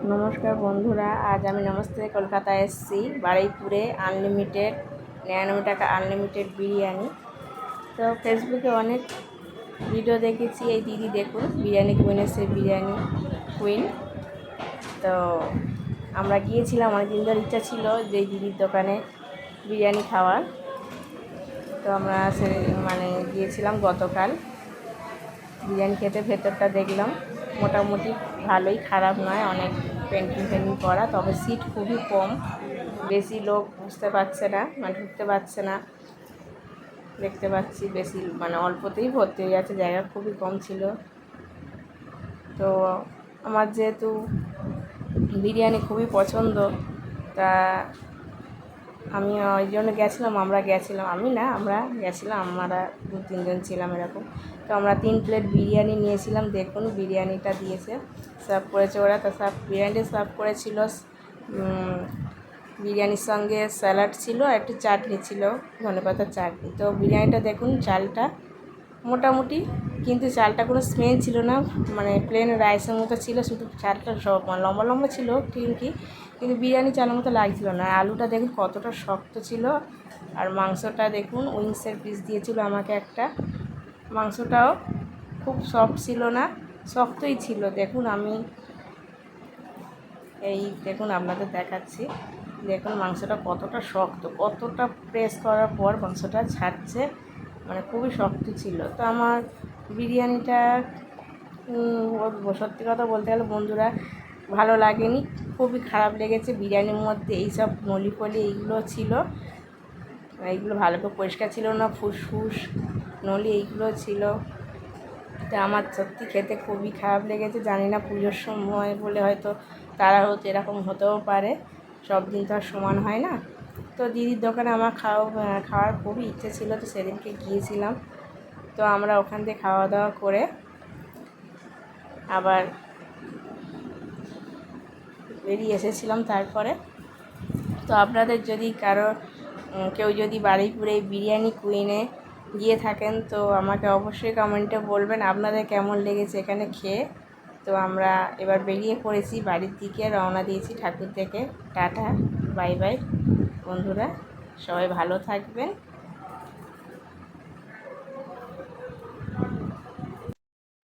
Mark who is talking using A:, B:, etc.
A: নমস্কার বন্ধুরা, আজ আমি নমস্তে কলকাতায় এসেছি বারুইপুরে আনলিমিটেড 99 টাকা আনলিমিটেড বিরিয়ানি। তো ফেসবুকে অনেক ভিডিও দেখেছি। এই দিদি দেখুন, বিরিয়ানি কুইনের সেই বিরিয়ানি কুইন। তো আমরা গিয়েছিলাম, অনেক দিন ধরে ইচ্ছা ছিল যে এই দিদির দোকানে বিরিয়ানি খাওয়ার। তো আমরা গিয়েছিলাম গতকাল বিরিয়ানি খেতে। ভেতরটা দেখলাম মোটামুটি ভালোই, খারাপ নয়, অনেক পেন্টিং করা, তবে সিট খুবই কম, বেশি লোক বুঝতে পারছে না, ঢুকতে পারছে না। দেখতে পাচ্ছি বেশি অল্পতেই ভর্তি হয়ে যাচ্ছে, জায়গা খুবই কম ছিল। তো আমার যেহেতু বিরিয়ানি খুবই পছন্দ, তা আমি ওই জন্য গেছিলাম। আমরা গেছিলাম, আমরা 2-3 জন ছিলাম এরকম। তো আমরা 3 প্লেট বিরিয়ানি নিয়েছিলাম। দেখুন বিরিয়ানিটা দিয়েছে, সার্ভ করেছে ওরা। তো বিরিয়ানিটা সার্ভ করেছিল, বিরিয়ানির সঙ্গে স্যালাড ছিল, একটু চাটনি ছিল, ধনেপাতার চাটনি। তো বিরিয়ানিটা দেখুন, চালটা মোটামুটি, কিন্তু চালটা কোনো স্মেল ছিল না, প্লেন রাইসের মতো ছিল, শুধু চালটা সব লম্বা লম্বা ছিল কিন্তু বিরিয়ানি চালের মতো লাগছিল না। আলুটা দেখুন কতটা শক্ত ছিল, আর মাংসটা দেখুন উইংসের পিস দিয়েছিল আমাকে একটা, মাংসটাও খুব সফট ছিল না, শক্তই ছিল। দেখুন দেখুন আপনাদের দেখাচ্ছি, দেখুন মাংসটা কতটা শক্ত, কতটা প্রেস করার পর মাংসটা ছাড়ছে, খুবই শক্ত ছিল। তো আমার বিরিয়ানিটা সত্যি কথা বলতে গেলে বন্ধুরা ভালো লাগেনি, খুবই খারাপ লেগেছে। বিরিয়ানির মধ্যে এইসব নলি ফলি এইগুলো ছিল, এইগুলো ভালো করে পরিষ্কার ছিল না, ফুসফুস নলি এইগুলো ছিল। তো আমার সত্যি খেতে খুবই খারাপ লেগেছে। জানি না পুজোর সময় বলে হয়তো তারা হতো, এরকম হতেও পারে, সব দিন তো আর সমান হয় না। তো দিদির দোকানে আমার খাওয়ার খুবই ইচ্ছে ছিল, তো সেদিনকে গিয়েছিলাম। তো আমরা ওখান থেকে খাওয়া দাওয়া করে আবার বেরিয়ে এসেছিলাম তারপরে। তো আপনাদের যদি কেউ যদি বারুইপুরে বিরিয়ানি কুইনে গিয়ে থাকেন, তো আমাকে অবশ্যই কমেন্টে বলবেন আপনাদের কেমন লেগেছে এখানে খেয়ে। তো আমরা এবার বেরিয়ে পড়েছি, বাড়ির দিকে রওনা দিয়েছি ঠাকুর থেকে। টাটা, বাই বাই বন্ধুরা, সবাই ভালো থাকবেন।